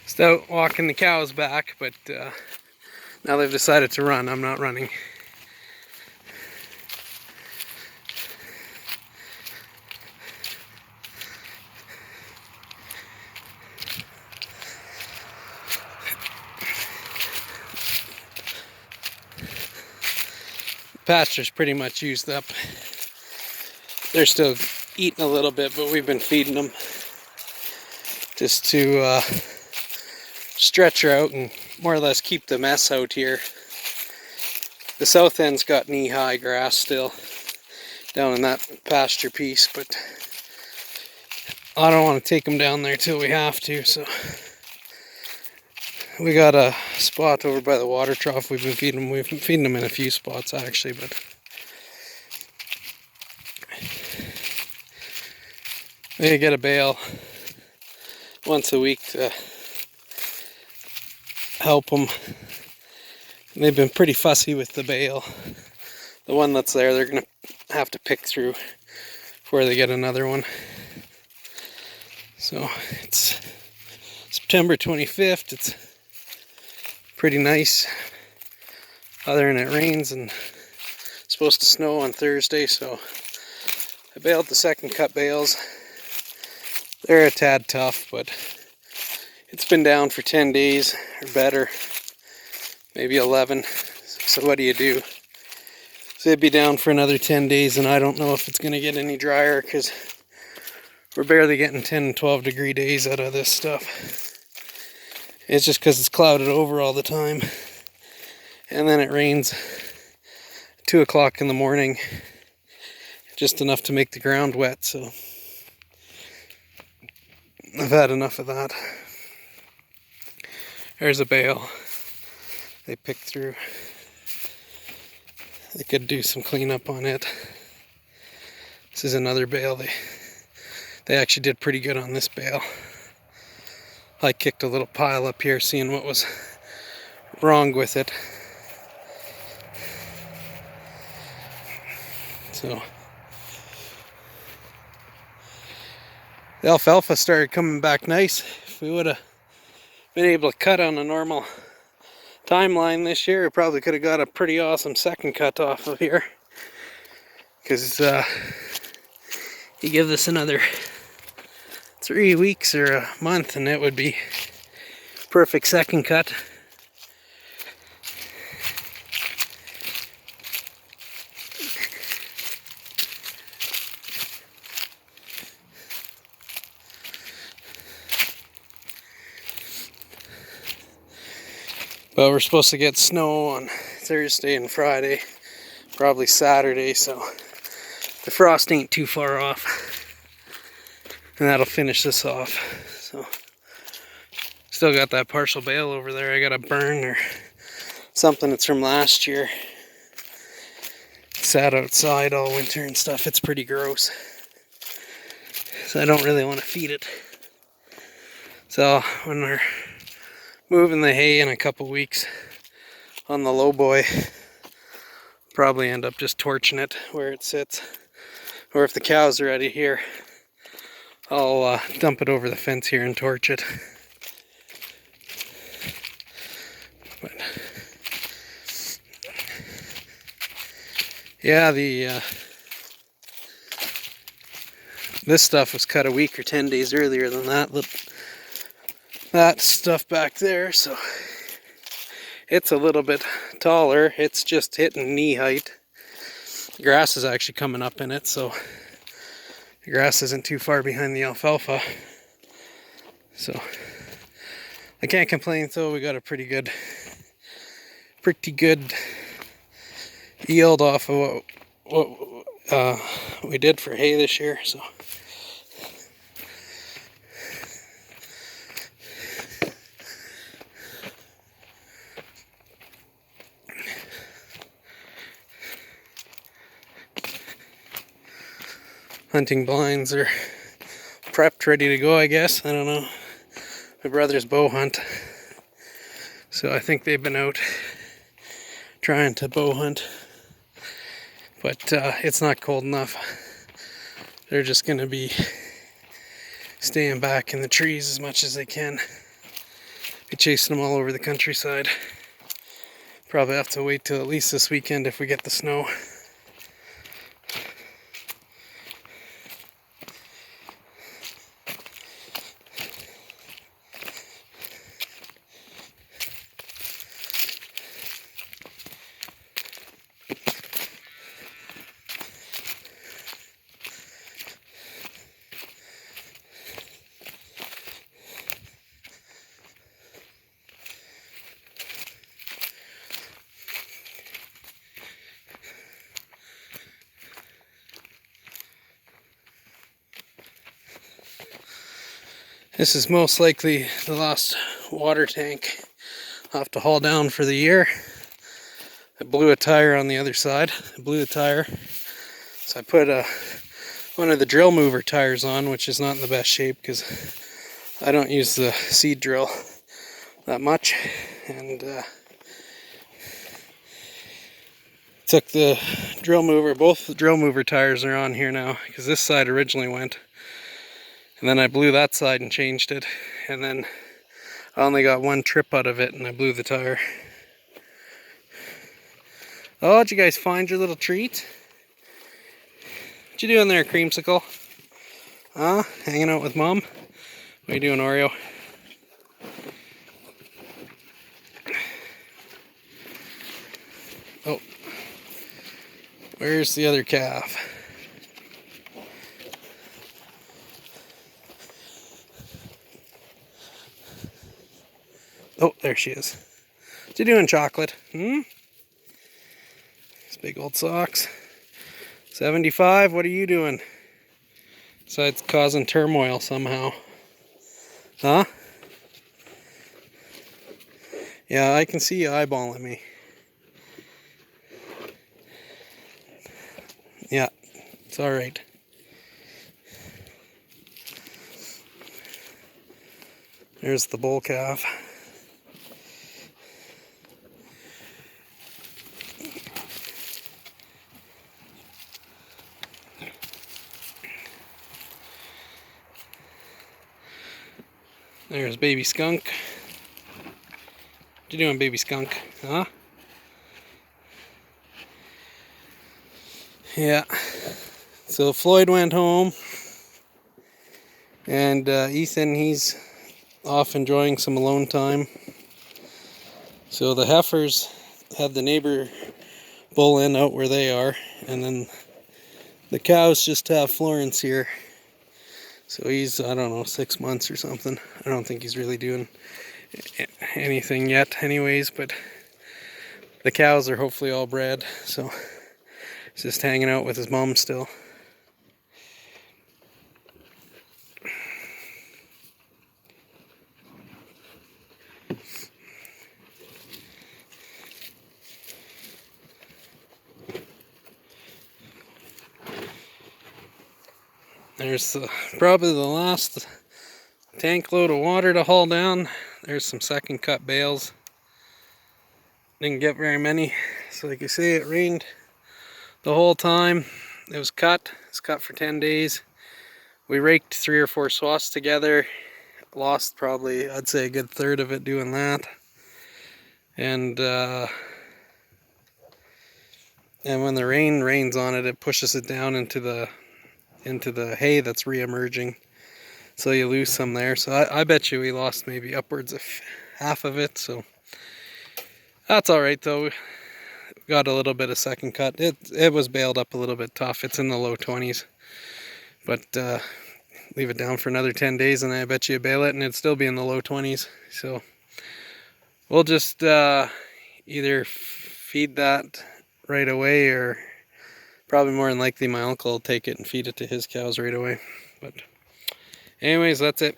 Just out walking the cows back, but now they've decided to run. I'm not running. Pasture's pretty much used up. They're still eating a little bit, but we've been feeding them just to stretch her out and more or less keep the mess out here. The south end's got knee-high grass still down in that pasture piece, but I don't want to take them down there till we have to, so we got a spot over by the water trough we've been feeding them. We've been feeding them in a few spots actually, but we get a bale once a week to help them. They've been pretty fussy with the bale. The one that's there, they're gonna have to pick through before they get another one. So it's September 25th. It's pretty nice, other than it rains and it's supposed to snow on Thursday. So I baled the second cut bales. They're a tad tough, but it's been down for 10 days or better, maybe 11. So what do? So it'd be down for another 10 days, and I don't know if it's going to get any drier because we're barely getting 10 and 12 degree days out of this stuff. It's just because it's clouded over all the time, and then it rains 2 o'clock in the morning, just enough to make the ground wet. So I've had enough of that. There's a bale they picked through. They could do some cleanup on it. This is another bale. They actually did pretty good on this bale. I kicked a little pile up here, seeing what was wrong with it. So the alfalfa started coming back nice. If we would have been able to cut on a normal timeline this year, we probably could have got a pretty awesome second cut off of here. Because you give this another 3 weeks or a month and it would be perfect second cut. But we're supposed to get snow on Thursday and Friday, probably Saturday, so the frost ain't too far off. And that'll finish this off. So still got that partial bale over there I gotta burn, or something that's from last year. It sat outside all winter and stuff. It's pretty gross. So I don't really want to feed it. So when we're moving the hay in a couple weeks on the low boy, probably end up just torching it where it sits. Or if the cows are ready here, I'll dump it over the fence here and torch it. But yeah, this stuff was cut a week or 10 days earlier than that stuff back there, so it's a little bit taller. It's just hitting knee height. The grass is actually coming up in it, so the grass isn't too far behind the alfalfa. So I can't complain. So we got a pretty good yield off of what we did for hay this year. So hunting blinds are prepped, ready to go, I guess. I don't know. My brother's bow hunt, so I think they've been out trying to bow hunt, but it's not cold enough. They're just going to be staying back in the trees as much as they can. be chasing them all over the countryside. Probably have to wait till at least this weekend if we get the snow. This is most likely the last water tank I'll have to haul down for the year. I blew a tire on the other side. I blew the tire. So I put one of the drill mover tires on, which is not in the best shape because I don't use the seed drill that much. And took the drill mover, both the drill mover tires are on here now because this side originally went. And then I blew that side and changed it. And then I only got one trip out of it and I blew the tire. Oh, did you guys find your little treat? What you doing there, Creamsicle? Huh? Hanging out with Mom? What are you doing, Oreo? Oh. Where's the other calf? Oh, there she is. What you doing, Chocolate? These big old socks. 75, what are you doing? Besides causing turmoil somehow. Huh? Yeah, I can see you eyeballing me. Yeah, it's alright. There's the bull calf. There's baby skunk. What you doing, baby skunk? Huh? Yeah. So Floyd went home. And Ethan, he's off enjoying some alone time. So the heifers have the neighbor bull in out where they are. And then the cows just have Florence here. So he's, I don't know, 6 months or something. I don't think he's really doing anything yet anyways, but the cows are hopefully all bred, so he's just hanging out with his mom still. There's probably the last tank load of water to haul down. There's some second cut bales. Didn't get very many. So like you say, it rained the whole time. It was cut. It's cut for 10 days. We raked 3 or 4 swaths together. Lost probably, I'd say, a good third of it doing that. And when the rain rains on it, it pushes it down into the hay that's re-emerging. So you lose some there. So I bet you we lost maybe upwards of half of it. So that's all right though. Got a little bit of second cut. It was baled up a little bit tough. It's in the low 20s. But leave it down for another 10 days and I bet you bale it and it'd still be in the low 20s. So we'll just either feed that right away, or probably more than likely my uncle will take it and feed it to his cows right away. But anyways, that's it.